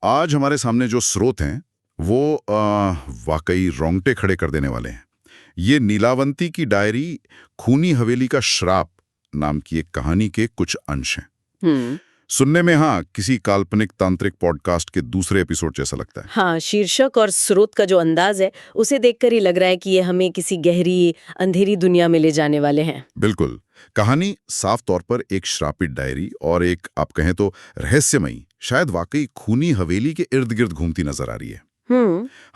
आज हमारे सामने जो स्रोत हैं वो वाकई रोंगटे खड़े कर देने वाले हैं। ये नीलावंती की डायरी खूनी हवेली का श्राप नाम की एक कहानी के कुछ अंश हैं। हम्म। सुनने में हाँ किसी काल्पनिक तांत्रिक पॉडकास्ट के दूसरे एपिसोड जैसा लगता है। हाँ, शीर्षक और स्रोत का जो अंदाज है उसे देखकर ही लग रहा है कि ये हमें किसी गहरी अंधेरी दुनिया में ले जाने वाले हैं। बिल्कुल। कहानी साफ तौर पर एक श्रापित डायरी और एक आप कहें तो रहस्यमयी, शायद वाकई खूनी हवेली के इर्द गिर्द घूमती नजर आ रही है।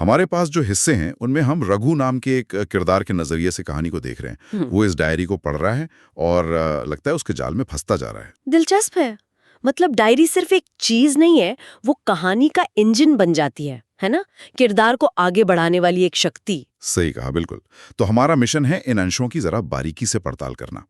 हमारे पास जो हिस्से हैं उनमें हम रघु नाम के एक किरदार के नजरिए से कहानी को देख रहे हैं। वो इस डायरी को पढ़ रहा है और लगता है उसके जाल में फंसता जा रहा है। दिलचस्प है। मतलब डायरी सिर्फ एक चीज नहीं है, वो कहानी का इंजन बन जाती है ना? किरदार को आगे बढ़ाने वाली एक शक्ति। सही कहा, बिल्कुल। तो हमारा मिशन है इन अंशों की जरा बारीकी से पड़ताल करना,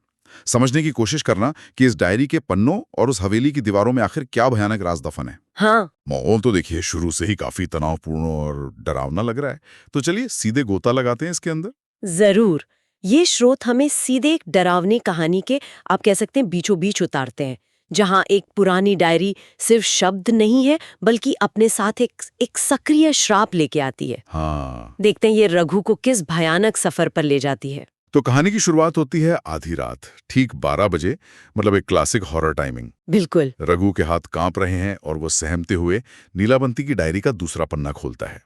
समझने की कोशिश करना कि इस डायरी के पन्नों और उस हवेली की दीवारों में आखिर क्या भयानक राज दफन है। हाँ। माहौल तो देखिए शुरू से ही काफी तनावपूर्ण और डरावना लग रहा है, तो चलिए सीधे गोता लगाते हैं इसके अंदर। जरूर। ये स्रोत हमें सीधे एक डरावनी कहानी के, आप कह सकते हैं, बीचों बीच उतारते हैं, जहां एक पुरानी डायरी सिर्फ शब्द नहीं है बल्कि अपने साथ एक सक्रिय श्राप लेके आती है। हाँ। देखते हैं ये रघु को किस भयानक सफर पर ले जाती है। तो कहानी की शुरुआत होती है आधी रात, ठीक 12 बजे, मतलब एक क्लासिक हॉरर टाइमिंग। बिल्कुल। रघु के हाथ कांप रहे हैं और वो सहमते हुए नीलावंती की डायरी का दूसरा पन्ना खोलता है।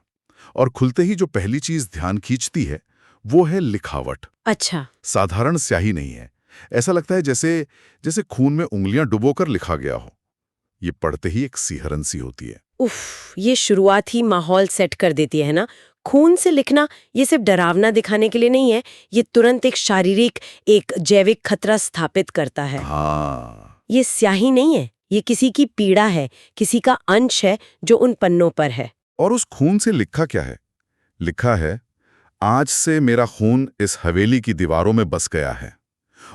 और खुलते ही जो पहली चीज ध्यान खींचती है वो है लिखावट। अच्छा। साधारण स्याही नहीं है, ऐसा लगता है जैसे खून में उंगलियां डुबोकर लिखा गया हो। ये पढ़ते ही एक सिहरन सी होती है। उफ, ये शुरुआत ही माहौल सेट कर देती है ना। खून से लिखना ये सिर्फ डरावना दिखाने के लिए नहीं है, ये तुरंत एक शारीरिक, एक जैविक खतरा स्थापित करता है। हाँ। ये स्याही नहीं है, ये किसी की पीड़ा है, किसी का अंश है जो उन पन्नों पर है। और उस खून से लिखा क्या है? लिखा है, आज से मेरा खून इस हवेली की दीवारों में बस गया है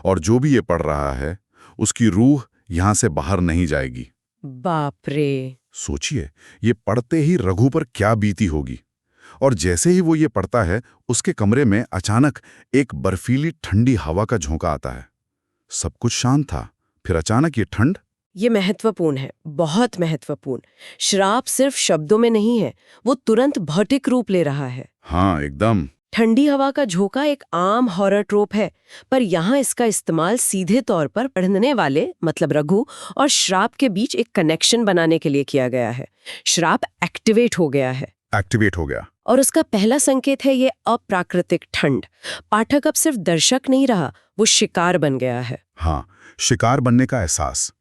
और जो भी ये पढ़ रहा है उसकी रूह यहां से बाहर नहीं जाएगी। बाप रे। सोचिए, ये पढ़ते ही रघु पर क्या बीती होगी। और जैसे ही वो ये पढ़ता है उसके कमरे में अचानक एक बर्फीली ठंडी हवा का झोंका आता है। सब कुछ शांत था, फिर अचानक ये ठंड। ये महत्वपूर्ण है, बहुत महत्वपूर्ण। श्राप सिर्फ शब्दों में नहीं है, वो तुरंत भौतिक रूप ले रहा है। हाँ, एकदम। ठंडी हवा का झोंका एक आम हॉरर ट्रोप है, पर यहाँ इसका इस्तेमाल सीधे तौर पर पढ़ने वाले, मतलब रघु, और श्राप के बीच एक कनेक्शन बनाने के लिए किया गया है। श्राप एक्टिवेट हो गया है। एक्टिवेट हो गया। और उसका पहला संकेत है ये अप्राकृतिक ठंड। पाठक अब सिर्फ दर्शक नहीं रहा, वो शिकार बन गया है। हाँ, शिकार बनने का एहसास।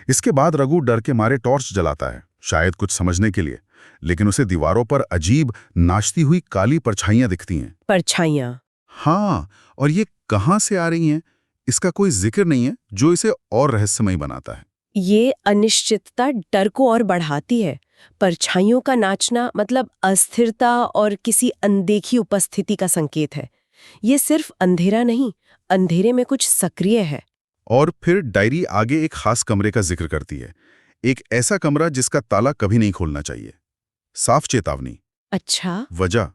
इसके बाद रघु डर के मारे टॉर्च जलाता है, शायद कुछ समझने के लिए, लेकिन उसे दीवारों पर अजीब नाचती हुई काली परछाइयां दिखती हैं। परछाइयां? हाँ, और ये कहाँ से आ रही हैं इसका कोई जिक्र नहीं है, जो इसे और रहस्यमय बनाता है। ये अनिश्चितता डर को और बढ़ाती है। परछाइयों का नाचना मतलब अस्थिरता और किसी अनदेखी उपस्थिति का संकेत है। ये सिर्फ अंधेरा नहीं, अंधेरे में कुछ सक्रिय है। और फिर डायरी आगे एक खास कमरे का जिक्र करती है, एक ऐसा कमरा जिसका ताला कभी नहीं खोलना चाहिए। साफ चेतावनी। अच्छा। वजह,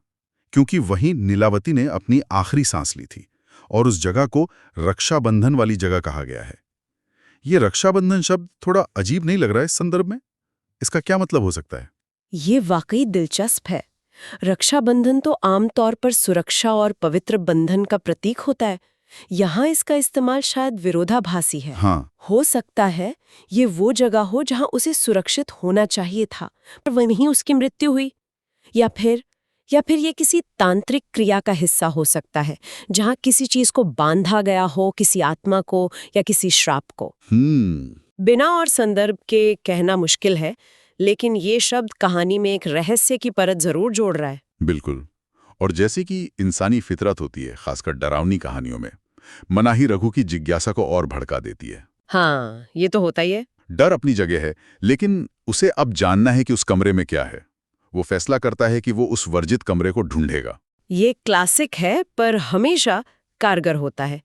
क्योंकि वहीं नीलावती ने अपनी आखिरी सांस ली थी और उस जगह को रक्षाबंधन वाली जगह कहा गया है। ये रक्षाबंधन शब्द थोड़ा अजीब नहीं लग रहा है इस संदर्भ में? इसका क्या मतलब हो सकता है? ये वाकई दिलचस्प है। रक्षाबंधन तो आमतौर पर सुरक्षा और पवित्र बंधन का प्रतीक होता है। यहाँ इसका इस्तेमाल शायद विरोधाभासी है। हाँ। हो सकता है ये वो जगह हो जहाँ उसे सुरक्षित होना चाहिए था, पर वहीं उसकी मृत्यु हुई। या फिर ये किसी तांत्रिक क्रिया का हिस्सा हो सकता है, जहाँ किसी चीज को बांधा गया हो, किसी आत्मा को या किसी श्राप को। बिना और संदर्भ के कहना मुश्किल है, लेकिन ये शब्द कहानी में एक रहस्य की परत जरूर जोड़ रहा है। बिल्कुल। और जैसे कि इंसानी फितरत होती है, खासकर डरावनी कहानियों में, मनाही रघु की जिज्ञासा को और भड़का देती है। हाँ, ये तो होता ही है। डर अपनी जगह है, लेकिन उसे अब जानना है कि उस कमरे में क्या है। वो फैसला करता है कि वो उस वर्जित कमरे को ढूंढेगा। ये क्लासिक है, पर हमेशा कारगर होता है।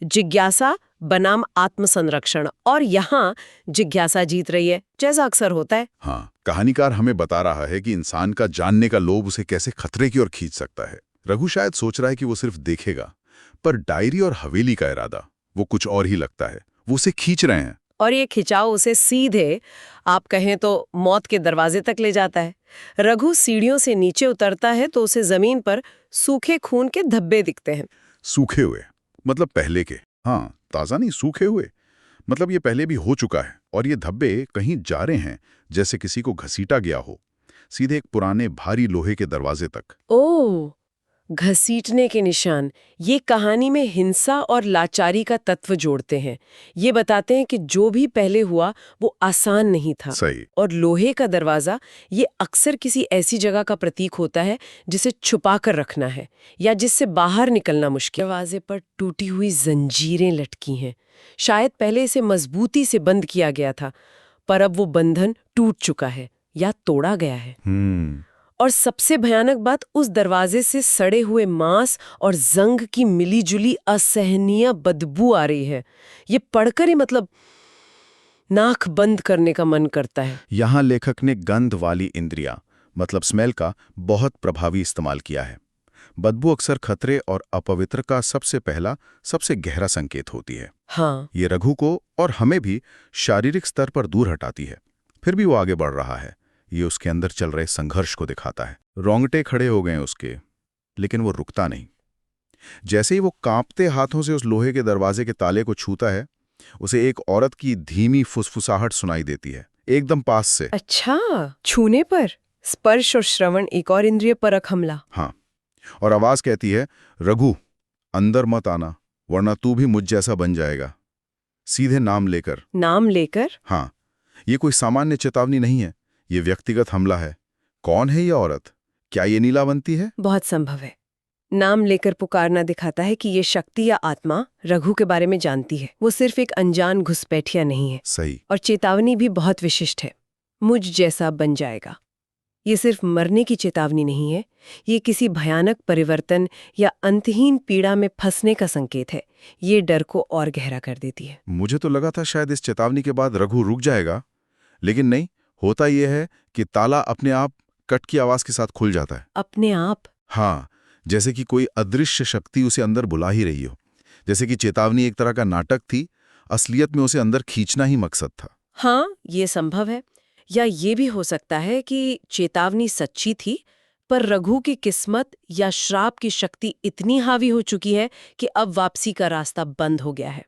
जिज्ञासा बनाम आत्मसंरक्षण, और यहाँ जिज्ञासा जीत रही है, जैसा अक्सर होता है। हाँ, कहानीकार हमें बता रहा है कि इंसान का जानने का लोभ उसे कैसे खतरे की ओर खींच सकता है। रघु शायद सोच रहा है कि वो सिर्फ देखेगा, पर डायरी और हवेली का इरादा वो कुछ और ही लगता है। वो उसे खींच रहे हैं। और ये खिंचाव उसे सीधे, आप कहें तो मौत के दरवाजे तक ले जाता है। रघु सीढ़ियों से नीचे उतरता है तो उसे जमीन पर सूखे खून के धब्बे दिखते हैं। सूखे हुए मतलब पहले के? हाँ, ताजा नहीं, सूखे हुए मतलब ये पहले भी हो चुका है, और ये धब्बे कहीं जा रहे हैं, जैसे किसी को घसीटा गया हो, सीधे एक पुराने भारी लोहे के दरवाजे तक। ओह, घसीटने के निशान ये कहानी में हिंसा और लाचारी का तत्व जोड़ते हैं। ये बताते हैं कि जो भी पहले हुआ वो आसान नहीं था। सही। और लोहे का दरवाजा ये अक्सर किसी ऐसी जगह का प्रतीक होता है जिसे छुपा कर रखना है या जिससे बाहर निकलना मुश्किल। दरवाजे पर टूटी हुई जंजीरें लटकी हैं। शायद पहले इसे मजबूती से बंद किया गया था, पर अब वो बंधन टूट चुका है या तोड़ा गया है। और सबसे भयानक बात, उस दरवाजे से सड़े हुए मांस और जंग की मिलीजुली असहनीय बदबू आ रही है। ये पढ़कर ही मतलब नाक बंद करने का मन करता है। यहाँ लेखक ने गंध वाली इंद्रियां मतलब स्मेल का बहुत प्रभावी इस्तेमाल किया है। बदबू अक्सर खतरे और अपवित्र का सबसे पहला, सबसे गहरा संकेत होती है। हाँ, ये रघु को और हमें भी शारीरिक स्तर पर दूर हटाती है। फिर भी वो आगे बढ़ रहा है। ये उसके अंदर चल रहे संघर्ष को दिखाता है। रोंगटे खड़े हो गए उसके, लेकिन वो रुकता नहीं। जैसे ही वो कांपते हाथों से उस लोहे के दरवाजे के ताले को छूता है, उसे एक औरत की धीमी फुसफुसाहट सुनाई देती है, एकदम पास से। अच्छा, छूने पर स्पर्श और श्रवण, एक और इंद्रिय परख हमला। हाँ, और आवाज कहती है, रघु अंदर मत आना, वरना तू भी मुझ जैसा बन जाएगा। सीधे नाम लेकर। नाम लेकर? हाँ, ये कोई सामान्य चेतावनी नहीं है, ये व्यक्तिगत हमला है। कौन है ये औरत? क्या ये नीलावंती है? बहुत संभव है। नाम लेकर पुकारना दिखाता है कि ये शक्ति या आत्मा रघु के बारे में जानती है। वो सिर्फ एक अनजान घुसपैठिया नहीं है। सही। और चेतावनी भी बहुत विशिष्ट है, मुझ जैसा बन जाएगा। ये सिर्फ मरने की चेतावनी नहीं है, ये किसी भयानक परिवर्तन या अंतहीन पीड़ा में फंसने का संकेत है। ये डर को और गहरा कर देती है। मुझे तो लगा था शायद इस चेतावनी के बाद रघु रुक जाएगा, लेकिन नहीं। होता यह है कि ताला अपने आप कट की आवाज के साथ खुल जाता है। अपने आप? हाँ, जैसे कि कोई अदृश्य शक्ति उसे अंदर बुला ही रही हो। जैसे कि चेतावनी एक तरह का नाटक थी, असलियत में उसे अंदर खींचना ही मकसद था। हाँ, ये संभव है। या ये भी हो सकता है कि चेतावनी सच्ची थी, पर रघु की किस्मत या श्राप की शक्ति इतनी हावी हो चुकी है कि अब वापसी का रास्ता बंद हो गया है।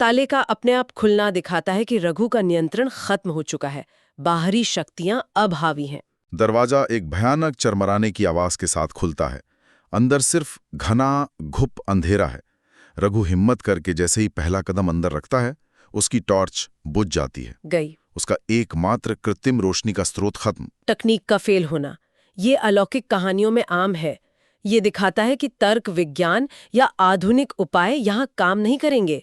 ताले का अपने आप खुलना दिखाता है कि रघु का नियंत्रण खत्म हो चुका है, बाहरी शक्तियां अब हावी हैं। दरवाजा एक भयानक चरमराने की आवाज के साथ खुलता है। अंदर सिर्फ घना घुप अंधेरा है। रघु हिम्मत करके जैसे ही पहला कदम अंदर रखता है, उसकी टॉर्च बुझ जाती है। गई। उसका एकमात्र कृत्रिम रोशनी का स्रोत खत्म। तकनीक का फेल होना ये अलौकिक कहानियों में आम है। ये दिखाता है कि तर्क, विज्ञान या आधुनिक उपाय यहाँ काम नहीं करेंगे।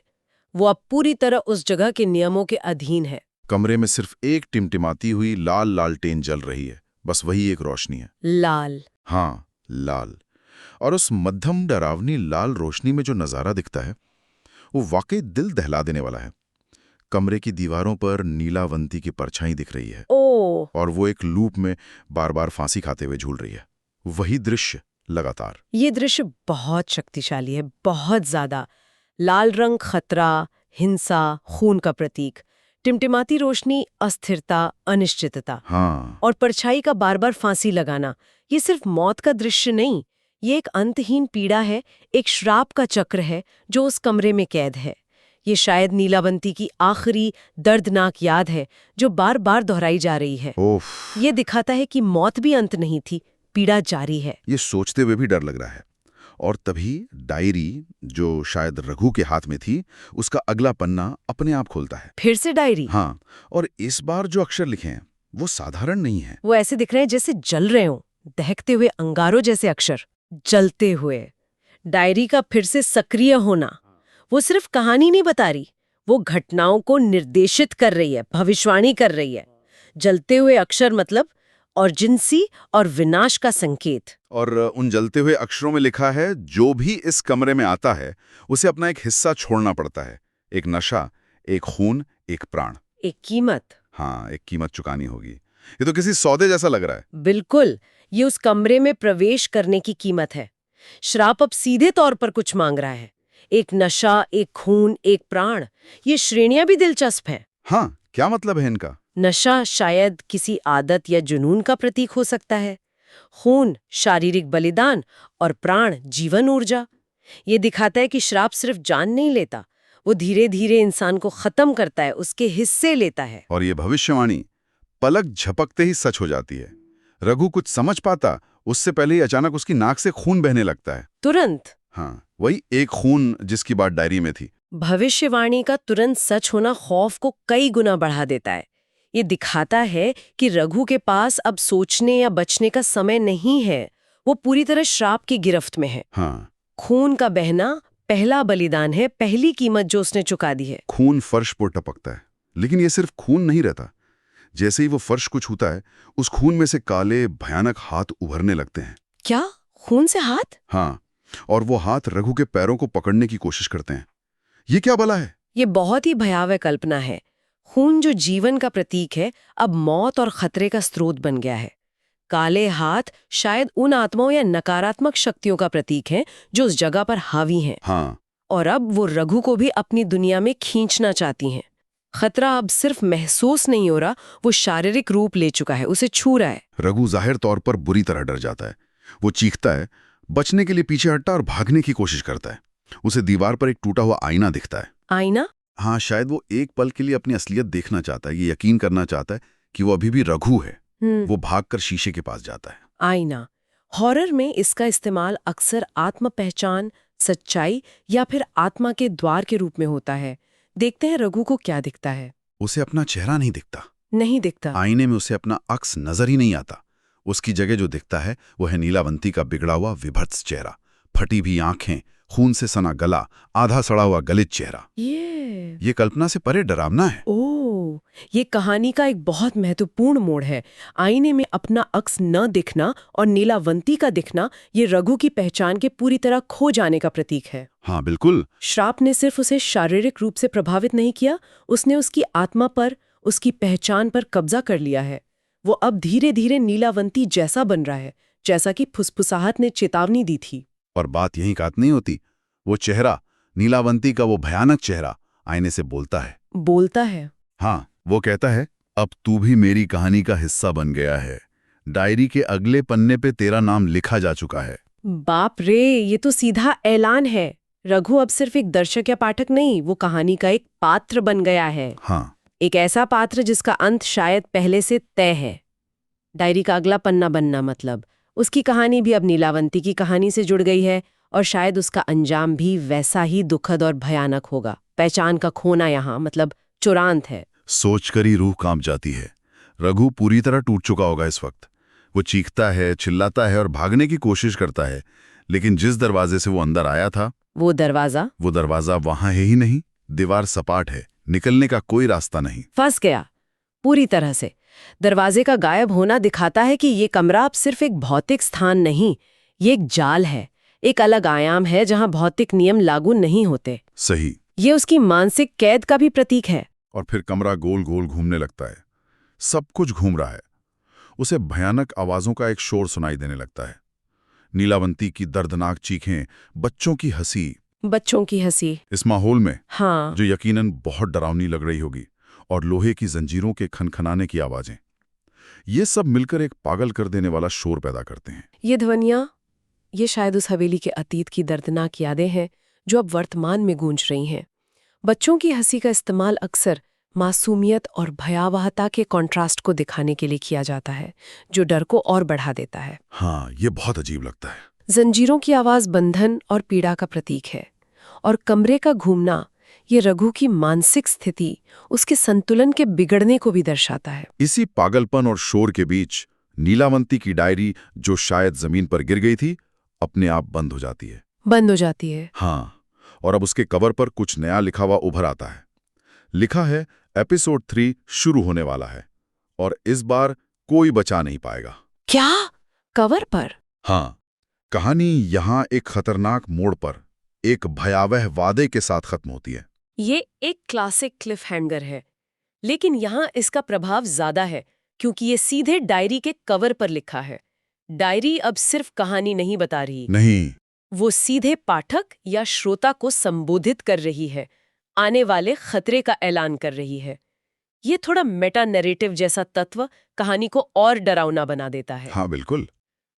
वो अब पूरी तरह उस जगह के नियमों के अधीन है। कमरे में सिर्फ एक टिमटिमाती हुई लाल लालटेन जल रही है, बस वही एक रोशनी है। लाल? हाँ, लाल। और उस मध्यम डरावनी लाल रोशनी में जो नजारा दिखता है, वो वाकई दिल दहला देने वाला है। कमरे की दीवारों पर नीलावंती की परछाई दिख रही है। और वो एक लूप में बार बार फांसी खाते हुए झूल रही है। वही दृश्य लगातार। ये दृश्य बहुत शक्तिशाली है, बहुत ज्यादा। लाल रंग खतरा, हिंसा, खून का प्रतीक। टिमटिमाती रोशनी अस्थिरता, अनिश्चितता। हाँ। और परछाई का बार बार फांसी लगाना, ये सिर्फ मौत का दृश्य नहीं, ये एक अंतहीन पीड़ा है, एक श्राप का चक्र है जो उस कमरे में कैद है। ये शायद नीलावंती की आखिरी दर्दनाक याद है जो बार बार दोहराई जा रही है। ये दिखाता है कि मौत भी अंत नहीं थी, पीड़ा जारी है। ये सोचते हुए भी डर लग रहा है। और तभी डायरी, जो शायद रघु के हाथ में थी, उसका अगला पन्ना अपने आप खुलता है। फिर से डायरी? हाँ, और इस बार जो अक्षर लिखे हैं वो साधारण नहीं है। वो ऐसे दिख रहे हैं जैसे जल रहे हों, दहकते हुए अंगारों जैसे अक्षर, जलते हुए। डायरी का फिर से सक्रिय होना, वो सिर्फ कहानी नहीं बता रही, वो घटनाओं को निर्देशित कर रही है, भविष्यवाणी कर रही है। जलते हुए अक्षर मतलब अर्जेंसी और विनाश का संकेत। और उन जलते हुए अक्षरों में लिखा है, जो भी इस कमरे में आता है उसे अपना एक हिस्सा छोड़ना पड़ता है। एक नशा, एक खून, एक प्राण, एक कीमत। हाँ, एक कीमत चुकानी होगी। ये तो किसी सौदे जैसा लग रहा है। बिल्कुल, ये उस कमरे में प्रवेश करने की कीमत है। श्राप अब सीधे तौर पर कुछ मांग रहा है, एक नशा, एक खून, एक प्राण, ये श्रेणियां भी दिलचस्प हैं। हाँ, क्या मतलब है इनका? नशा शायद किसी आदत या जुनून का प्रतीक हो सकता है, खून शारीरिक बलिदान और प्राण जीवन ऊर्जा। ये दिखाता है कि श्राप सिर्फ जान नहीं लेता, वो धीरे धीरे इंसान को खत्म करता है, उसके हिस्से लेता है। और ये भविष्यवाणी पलक झपकते ही सच हो जाती है। रघु कुछ समझ पाता, उससे पहले ही अचानक उसकी नाक से खून बहने लगता है। तुरंत। हाँ, वही एक खून जिसकी बात डायरी में थी। भविष्यवाणी का तुरंत सच होना खौफ को कई गुना बढ़ा देता है। ये दिखाता है कि रघु के पास अब सोचने या बचने का समय नहीं है, वो पूरी तरह श्राप की गिरफ्त में है। हाँ, खून का बहना पहला बलिदान है, पहली कीमत जो उसने चुका दी है। खून फर्श पर टपकता है, लेकिन ये सिर्फ खून नहीं रहता। जैसे ही वो फर्श को छूता है, उस खून में से काले भयानक हाथ उभरने लगते हैं। क्या? खून से हाथ? हाँ, और वो हाथ रघु के पैरों को पकड़ने की कोशिश करते हैं। ये क्या भला है? ये बहुत ही भयावह कल्पना है। खून जो जीवन का प्रतीक है, अब मौत और खतरे का स्रोत बन गया है। काले हाथ शायद उन आत्माओं या नकारात्मक शक्तियों का प्रतीक हैं जो उस जगह पर हावी हैं। हाँ, और अब वो रघु को भी अपनी दुनिया में खींचना चाहती हैं। खतरा अब सिर्फ महसूस नहीं हो रहा, वो शारीरिक रूप ले चुका है, उसे छू रहा है। रघु जाहिर तौर पर बुरी तरह डर जाता है। वो चीखता है, बचने के लिए पीछे हटता और भागने की कोशिश करता है। उसे दीवार पर एक टूटा हुआ आईना दिखता है। आईना? हाँ, शायद वो एक पल के लिए अपनी असलियत देखना चाहता है, ये यकीन करना चाहता है कि वो अभी भी रघु है। वो भागकर शीशे के पास जाता है। आईना। हॉरर में इसका इस्तेमाल अक्सर आत्म पहचान, सच्चाई या फिर आत्मा के द्वार के रूप में होता है। देखते हैं रघु को क्या दिखता है। उसे अपना चेहरा नहीं दिखता। नहीं दिखता। आईने में उसे अपना अक्स नजर ही नहीं आता। उसकी जगह जो दिखता है वो है नीलावंती का बिगड़ा हुआ विभत्स चेहरा, फटी भी आंखें, खून से सना गला, आधा सड़ा हुआ गलित चेहरा। ये कल्पना से परे डरावना है। ओह, ये कहानी का एक बहुत महत्वपूर्ण मोड़ है। आईने में अपना अक्स न दिखना और नीलावंती का दिखना, ये रघु की पहचान के पूरी तरह खो जाने का प्रतीक है। हाँ, बिल्कुल। श्राप ने सिर्फ उसे शारीरिक रूप से प्रभावित नहीं किया, उसने उसकी आत्मा पर, उसकी पहचान पर कब्जा कर लिया है। वो अब धीरे धीरे नीलावंती जैसा बन रहा है, जैसा कि फुसफुसाहट ने चेतावनी दी थी। और बात यहीं काट नहीं होती। वो चेहरा, नीलावंती का वो भयानक चेहरा, आईने से बोलता है। बोलता है? हाँ, वो कहता है, अब तू भी मेरी कहानी का हिस्सा बन गया है। डायरी के अगले पन्ने पे तेरा नाम लिखा जा चुका है। बाप रे, ये तो सीधा ऐलान है। रघु अब सिर्फ एक दर्शक या पाठक नहीं, वो कहानी का एक पात्र बन गया है। हाँ, एक ऐसा पात्र जिसका अंत शायद पहले से तय है। डायरी का अगला पन्ना बनना मतलब उसकी कहानी भी अब नीलावंती की कहानी से जुड़ गई है, और शायद उसका अंजाम भी वैसा ही दुखद और भयानक होगा। पहचान का खोना यहाँ मतलब चुरांत है। सोचकर ही रूह कांप जाती है। रघु पूरी तरह टूट चुका होगा इस वक्त। वो चीखता है, चिल्लाता है और भागने की कोशिश करता है, लेकिन जिस दरवाजे से वो अंदर आया था, वो दरवाजा वहां है ही नहीं। दीवार सपाट है, निकलने का कोई रास्ता नहीं। फंस गया पूरी तरह से। दरवाजे का गायब होना दिखाता है कि ये कमरा अब सिर्फ एक भौतिक स्थान नहीं, ये एक जाल है, एक अलग आयाम है जहां भौतिक नियम लागू नहीं होते। सही। ये उसकी मानसिक कैद का भी प्रतीक है। और फिर कमरा गोल गोल घूमने लगता है। सब कुछ घूम रहा है। उसे भयानक आवाजों का एक शोर सुनाई देने लगता है। नीलावंती की दर्दनाक चीखें, बच्चों की हंसी। इस माहौल में, हाँ, जो यकीनन बहुत डरावनी लग रही होगी, और लोहे की जंजीरों के खनखनाने की आवाजें, ये सब मिलकर एक पागल कर देने वाला शोर पैदा करते हैं। ये ध्वनियाँ, ये शायद उस हवेली के अतीत की दर्दनाक यादें हैं जो अब वर्तमान में गूंज रही हैं। बच्चों की हंसी का इस्तेमाल अक्सर मासूमियत और भयावहता के कॉन्ट्रास्ट को दिखाने के लिए किया जाता है, जो डर को और बढ़ा देता है। हाँ, ये बहुत अजीब लगता है। जंजीरों की आवाज बंधन और पीड़ा का प्रतीक है, और कमरे का घूमना ये रघु की मानसिक स्थिति, उसके संतुलन के बिगड़ने को भी दर्शाता है। इसी पागलपन और शोर के बीच नीलावंती की डायरी, जो शायद जमीन पर गिर गई थी, अपने आप बंद हो जाती है। हाँ, और अब उसके कवर पर कुछ नया लिखा हुआ उभर आता है। लिखा है, एपिसोड 3 शुरू होने वाला है, और इस बार कोई बचा नहीं पाएगा। क्या? कवर पर? हाँ, कहानी यहाँ एक खतरनाक मोड़ पर एक भयावह वादे के साथ खत्म होती है। ये एक क्लासिक क्लिफ हैंगर है, लेकिन यहाँ इसका प्रभाव ज्यादा है क्योंकि ये सीधे डायरी के कवर पर लिखा है। डायरी अब सिर्फ कहानी नहीं बता रही, नहीं, वो सीधे पाठक या श्रोता को संबोधित कर रही है, आने वाले खतरे का ऐलान कर रही है। ये थोड़ा मेटा नैरेटिव जैसा तत्व कहानी को और डरावना बना देता है। हाँ बिल्कुल।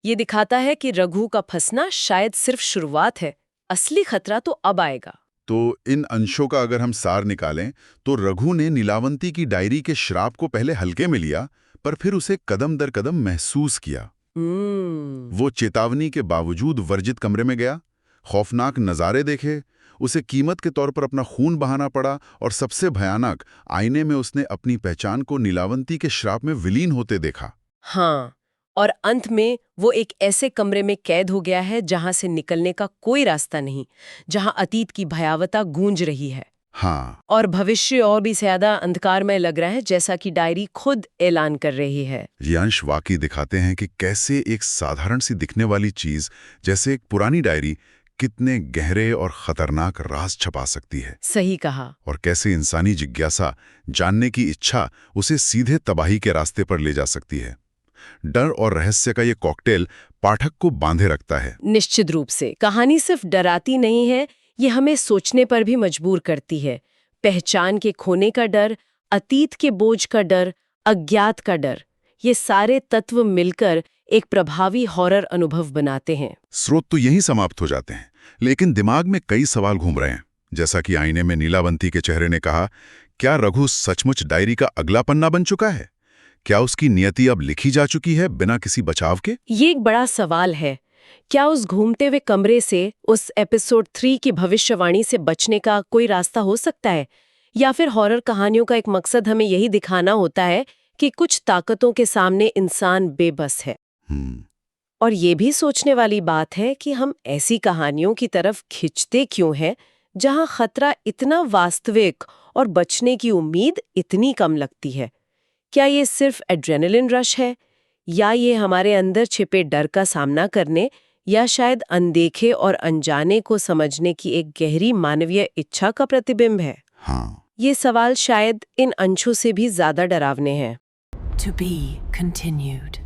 ये दिखाता है कि रघु का फंसना शायद सिर्फ शुरुआत है, असली खतरा तो अब आएगा। तो इन अंशों का अगर हम सार निकालें तो रघु ने नीलावंती की डायरी के श्राप को पहले हल्के में लिया, पर फिर उसे कदम दर कदम महसूस किया। वो चेतावनी के बावजूद वर्जित कमरे में गया, खौफनाक नज़ारे देखे, उसे कीमत के तौर पर अपना खून बहाना पड़ा, और सबसे भयानक, आईने में उसने अपनी पहचान को नीलावंती के श्राप में विलीन होते देखा। हाँ, और अंत में वो एक ऐसे कमरे में कैद हो गया है जहां से निकलने का कोई रास्ता नहीं, जहां अतीत की भयावता गूंज रही है। हाँ, और भविष्य और भी ज्यादा अंधकारमय लग रहा है, जैसा कि डायरी खुद ऐलान कर रही है। ये अंश वाकई दिखाते हैं कि कैसे एक साधारण सी दिखने वाली चीज जैसे एक पुरानी डायरी कितने गहरे और खतरनाक राज छुपा सकती है। सही कहा। और कैसे इंसानी जिज्ञासा, जानने की इच्छा उसे सीधे तबाही के रास्ते पर ले जा सकती है। डर और रहस्य का ये कॉकटेल पाठक को बांधे रखता है। निश्चित रूप से कहानी सिर्फ डराती नहीं है, ये हमें सोचने पर भी मजबूर करती है। पहचान के खोने का डर, अतीत के बोझ का डर, अज्ञात का डर, ये सारे तत्व मिलकर एक प्रभावी हॉरर अनुभव बनाते हैं। स्रोत तो यहीं समाप्त हो जाते हैं, लेकिन दिमाग में कई सवाल घूम रहे हैं। जैसा कि आईने में नीलावंती के चेहरे ने कहा, क्या रघु सचमुच डायरी का अगला पन्ना बन चुका है? क्या उसकी नियति अब लिखी जा चुकी है बिना किसी बचाव के? ये एक बड़ा सवाल है। क्या उस घूमते हुए कमरे से, उस एपिसोड 3 की भविष्यवाणी से बचने का कोई रास्ता हो सकता है? या फिर हॉरर कहानियों का एक मकसद हमें यही दिखाना होता है कि कुछ ताकतों के सामने इंसान बेबस है? और ये भी सोचने वाली बात है कि हम ऐसी कहानियों की तरफ खिंचते क्यों हैं जहां खतरा इतना वास्तविक और बचने की उम्मीद इतनी कम लगती है? क्या ये सिर्फ एड्रेनलिन रश है, या ये हमारे अंदर छिपे डर का सामना करने, या शायद अनदेखे और अनजाने को समझने की एक गहरी मानवीय इच्छा का प्रतिबिंब है? हाँ, ये सवाल शायद इन अंशों से भी ज्यादा डरावने हैं। To be continued.